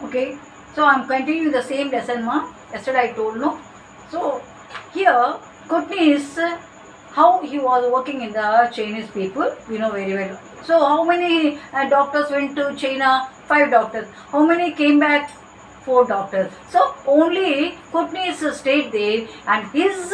Okay, so I'm continuing the same lesson, ma. Yesterday I told, no. So here, kotnis, how he was working in the Chinese people, we know very well. So how many doctors went to China? 5 doctors. How many came back? 4 doctors. So only kotnis stayed there, and his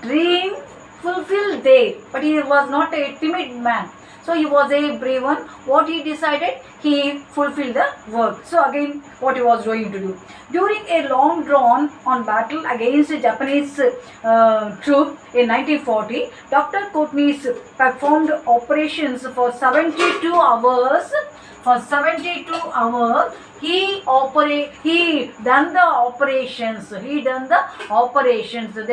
dream fulfilled there. But he was not a timid man. So he was a brave one. What he decided, he fulfilled the work. So again, what he was going to do. During a long drawn on battle against the Japanese troop in 1940, Dr. Kotnis performed operations for 72 hours. For 72 hours, he done the operations. There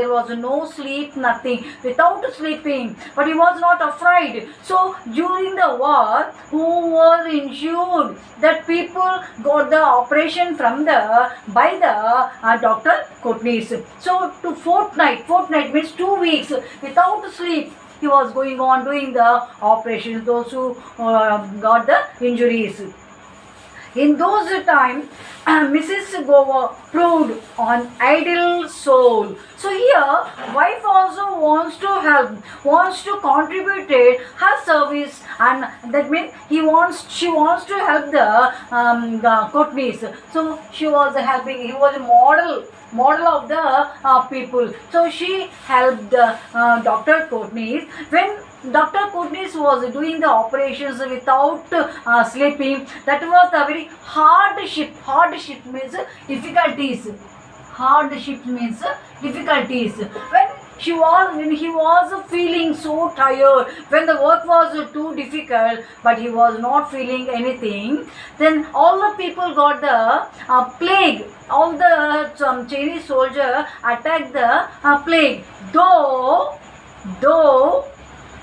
was no sleep, nothing. Without sleeping, but he was not afraid. So during the war, who were injured, that people got the operation by the Dr. Kotnis. So to fortnight means 2 weeks without sleep, he was going on doing the operations, those who got the injuries. In those times, Mrs. Gover proved on ideal soul. So here, wife also wants to help, wants to contribute her service, and that means she wants to help the kotnis. So she was helping. He was a model of the people. So she helped Dr. Kotnis. When Dr. Kotnis was doing the operations without sleeping, that was a very hardship. Hardship means difficulties. Hardship means difficulties. When he was feeling so tired, when the work was too difficult, but he was not feeling anything, then all the people got the plague. All the Chinese soldiers attacked the plague. Though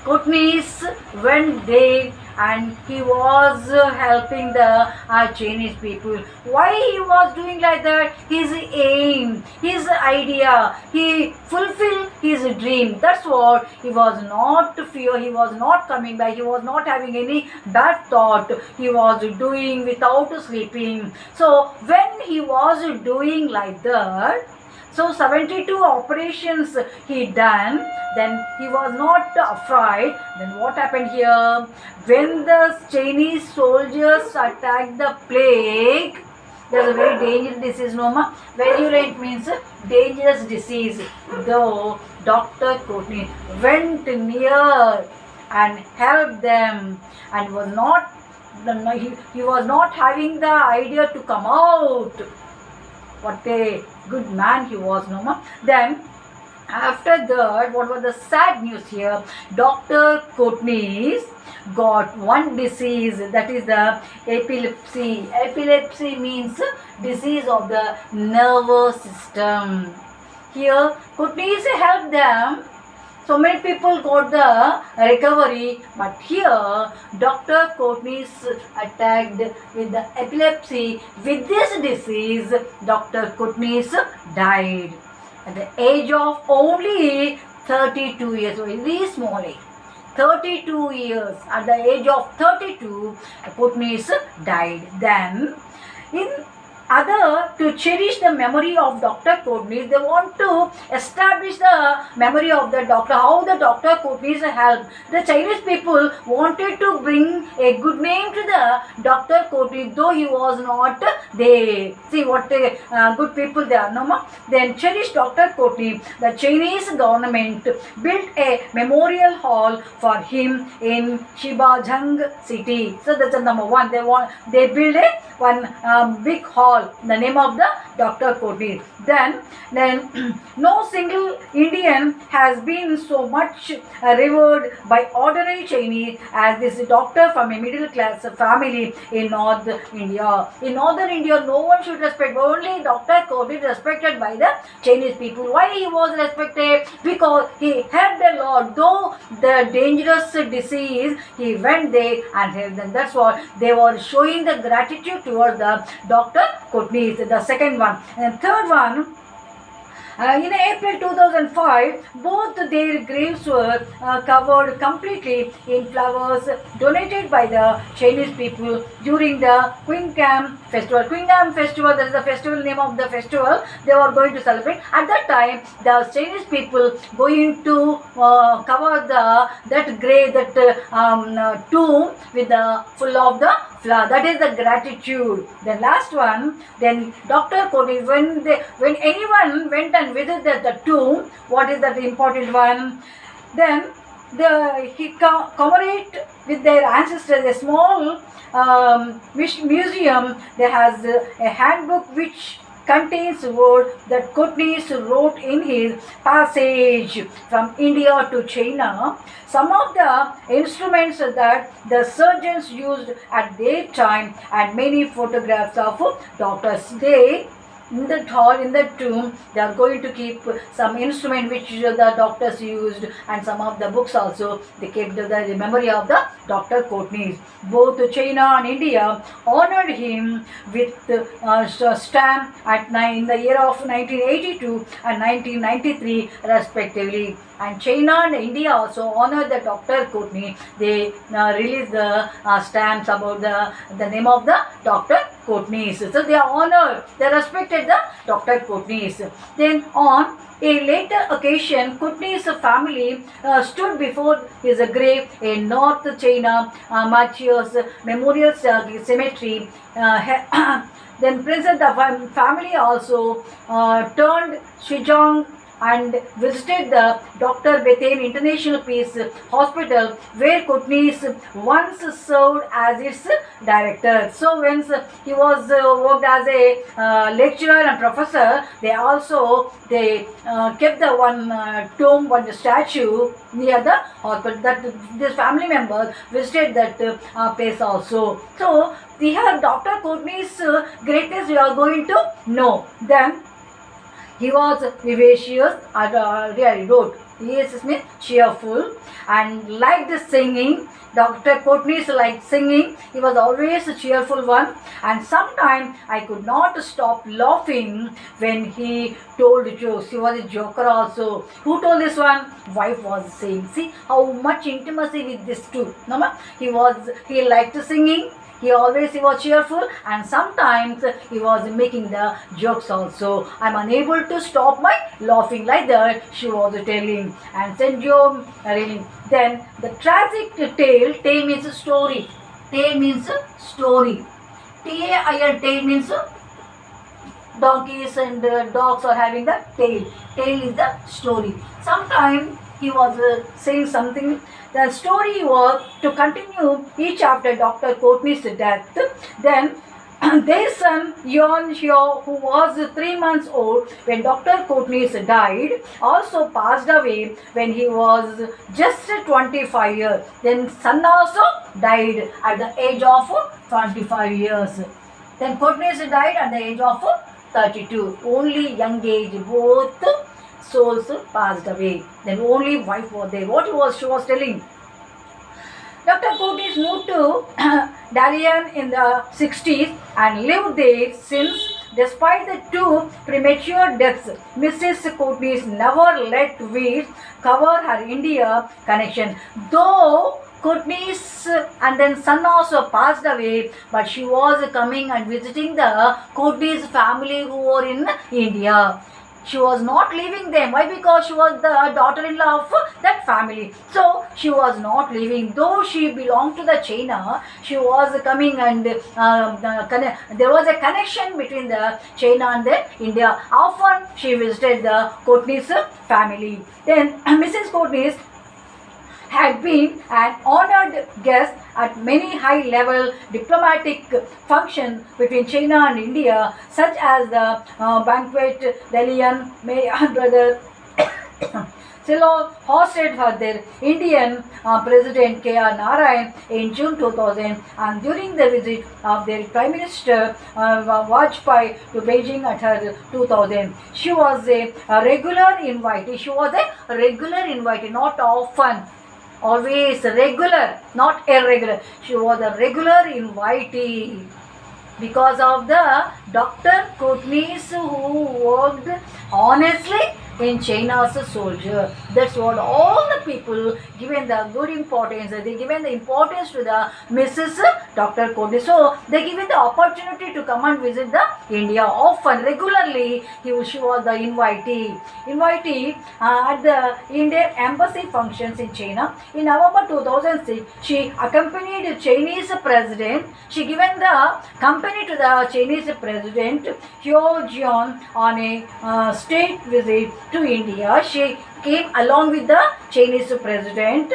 Kotnis went there and he was helping the Chinese people. Why he was doing like that? His aim, his idea, he fulfilled his dream. That's what he was not fear. He was not coming back. He was not having any bad thought. He was doing without sleeping. So when he was doing like that, so 72 operations he done, then he was not afraid. Then what happened here? When the Chinese soldiers attacked the plague, there's a very dangerous disease, no? Virulent means dangerous disease. Though Dr. Kotnis went near and helped them, and he was not having the idea to come out. What a good man he was, no? Then after that, what was the sad news here? Dr. Kotnis got one disease, that is the epilepsy. Epilepsy means disease of the nervous system. Here, Kotnis helped them. So many people got the recovery, but here Dr. Kotnis attacked with the epilepsy. With this disease, Dr. Kotnis died at the age of only 32 years, so very small age. 32 years. At the age of 32, Kotnis died. Then, to cherish the memory of Dr. Kotnis, they want to establish the memory of the doctor, how the Dr. Kotnis helped. The Chinese people wanted to bring a good name to the Dr. Kotnis, though he was not there. See what good people they are, no? Then cherish Dr. Kotnis. The Chinese government built a memorial hall for him in Shibazhang city. So that's the number one. They built one big hall, the name of the Dr. Kotnis. Then no single Indian has been so much revered by ordinary Chinese as this doctor from a middle class family in North India. In Northern India, no one should respect, but only Dr. Kotnis respected by the Chinese people. Why he was respected? Because he helped a lot. Though the dangerous disease, he went there and helped them. That's what they were showing the gratitude towards the Dr. Kotnis. The second one. And third one, In April 2005, both their graves were covered completely in flowers donated by the Chinese people during the Qingam festival. Qingam festival, that is the festival name of the festival they were going to celebrate. At that time, the Chinese people going to cover that grave, that tomb with the full of the flower. That is the gratitude. The last one, then Dr. Kotnis, when anyone went and visited the tomb, what is that important one? Then he commemorate with their ancestors a small museum. There has a handbook which contains word that Kotnis wrote in his passage from India to China. Some of the instruments that the surgeons used at their time, and many photographs of doctors. They in that hall, in that tomb, they are going to keep some instrument which the doctors used, and some of the books also. They kept the memory of the Dr. Kotnis. Both China and India honored him with stamp in the year of 1982 and 1993 respectively. And China and India also honored the Dr. Kotnis. They released the stamps about the name of the Dr. Kotnis. So they are honored, they respected the Dr. Kotnis. Then on a later occasion, Kotnis' family stood before his grave in North China Machios Memorial Cemetery. Then present the family also turned Shizhong and visited the Dr. Bethane International Peace Hospital, where Kotnis once served as its director. So once he was worked as a lecturer and professor, they kept the one tomb, one statue near the hospital. That this family members visited that place also. So we have Dr. Kotnis' greatness we are going to know. Then he was vivacious, I wrote. Yes, means cheerful and liked singing. Dr. Kotnis liked singing. He was always a cheerful one. And sometimes I could not stop laughing when he told jokes. He was a joker also. Who told this one? Wife was saying. See how much intimacy with this too. He liked singing. He was cheerful, and sometimes he was making the jokes also. I'm unable to stop my laughing, like that she was telling. And St. John reading. Then the tragic tale. Tale means story. Tale means story. T-A-I-L, tale means donkeys and dogs are having the tail. Tail is the story. Sometimes he was saying something. The story was to continue each after Dr. Kotnis' death. Then their son Yon Hyo, who was 3 months old when Dr. Kotnis died, also passed away when he was just 25 years. Then son also died at the age of 25 years. Then Kotnis died at the age of 32. Only young age, both souls passed away. Then only wife was there. She was telling. Dr. Kotnis moved to Dalian in the 60s and lived there since. Despite the 2 premature deaths, Mrs. Kotnis never let Veer cover her India connection. Though Kotnis and then son also passed away, but she was coming and visiting the Kotnis family who were in India. She was not leaving them. Why? Because she was the daughter-in-law of that family. So she was not leaving. Though she belonged to the China, she was coming, and there was a connection between the China and the India. Often she visited the Kotnis family. Then Mrs. Kotnis had been an honored guest at many high-level diplomatic functions between China and India, such as the banquet Dalian May brother Silo hosted for their Indian President K.R. Narayan in June 2000, and during the visit of their Prime Minister Vajpayee to Beijing at her 2000. She was a regular invitee. She was a regular invitee, not often. Always regular, not irregular. She was a regular invitee. because of the Dr. Kotnis who worked honestly in China's soldier. That's what all the people given the good importance. They given the importance to the Mrs. Dr. Kotnis. So they given the opportunity to come and visit the India often, regularly. She was the invitee at the Indian embassy functions in China. In November 2006, she accompanied Chinese president. She given the company to the Chinese president Hyo Jion on a state visit to India. She came along with the Chinese president.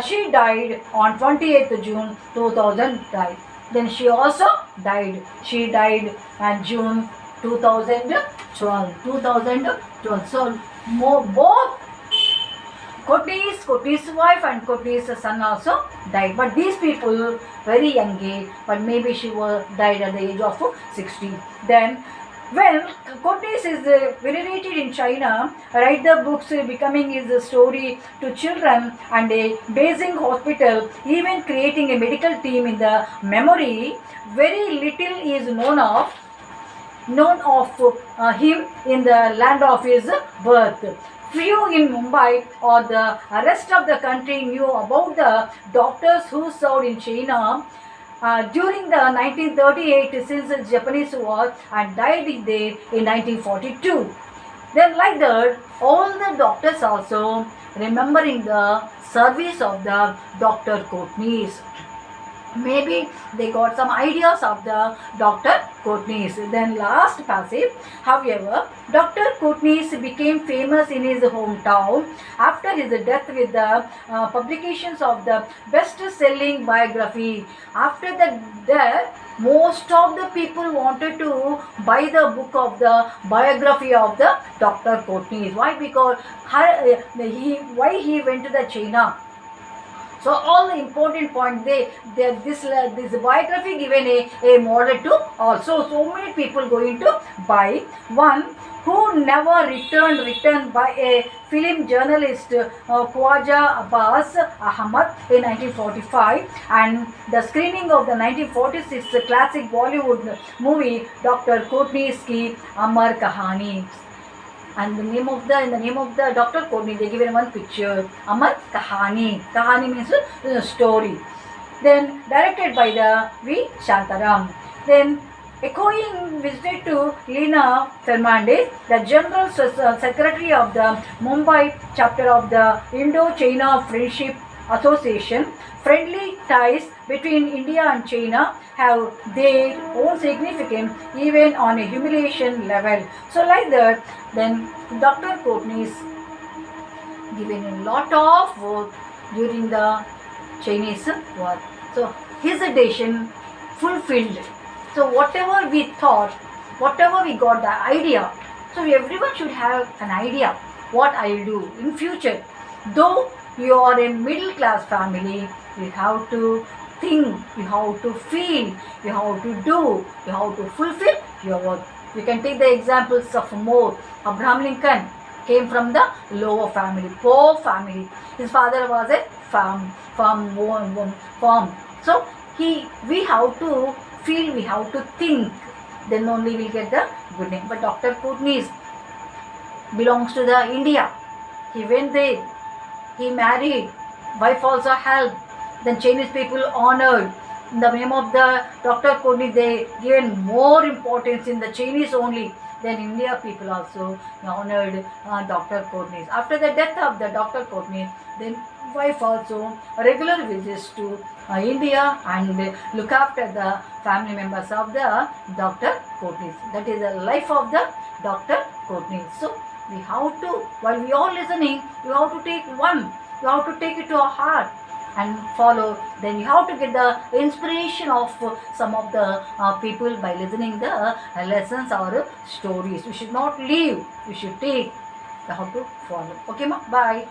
She died on 28th June 2000. Then she also died. She died on June 2012. 2012. So both Kotnis' wife and Kotnis' son also died. But these people very young age, but maybe she was died at the age of 60. Then when Kotnis is venerated in China, write the books becoming his story to children and a Beijing hospital, even creating a medical team in the memory. Very little is known of him in the land of his birth. Few in Mumbai or the rest of the country knew about the doctors who served in China during the 1938 since the Japanese war and died there in 1942. Then like that, all the doctors also remembering the service of the Dr. Kotnis. Maybe they got some ideas of the Dr. Kotnis. Then last passage, however, Dr. Kotnis became famous in his hometown after his death with the publications of the best-selling biography. After the death, most of the people wanted to buy the book of the biography of the Dr. Kotnis. Why? Because why he went to the China. So all the important point this biography given a model to also so many people going to buy. One who never returned by a film journalist Khwaja Abbas Ahmad in 1945, and the screening of the 1946 classic Bollywood movie Dr. Kotnis Ki Amar Kahani. And in the name of the Dr. Kotnis, they given one picture, Amar Kahani. Kahani means story. Then directed by the V. Shantaram. Then echoing visit to Lina Fernandez, the General Secretary of the Mumbai chapter of the Indo-China Friendship Association. Friendly ties between India and China have their own significance even on a humiliation level. So like that, then Dr. Kotnis given a lot of work during the Chinese war. So his edition fulfilled. So whatever we thought, whatever we got the idea, so everyone should have an idea what I will do in future. Though you are a middle class family, you have to think, you have to feel, you have to do, you have to fulfill your work. You can take the examples of more. Abraham Lincoln came from the lower family, poor family. His father was a farm. So we have to feel, we have to think, then only we'll get the good name. But Dr. Kotnis belongs to the India. He went there, he married, wife also helped. Then Chinese people honored. In the name of the Dr. Kotnis, they given more importance in the Chinese only. Then India people also honored Dr. Kotnis. After the death of the Dr. Kotnis, then wife also regular visits to India and look after the family members of the Dr. Kotnis. That is the life of the Dr. Kotnis. So we have to, while we are listening, you have to take one. You have to take it to our heart and follow. Then you have to get the inspiration of some of the people by listening the lessons or stories. We should not leave. We should take. You have to follow. Okay, ma? Bye.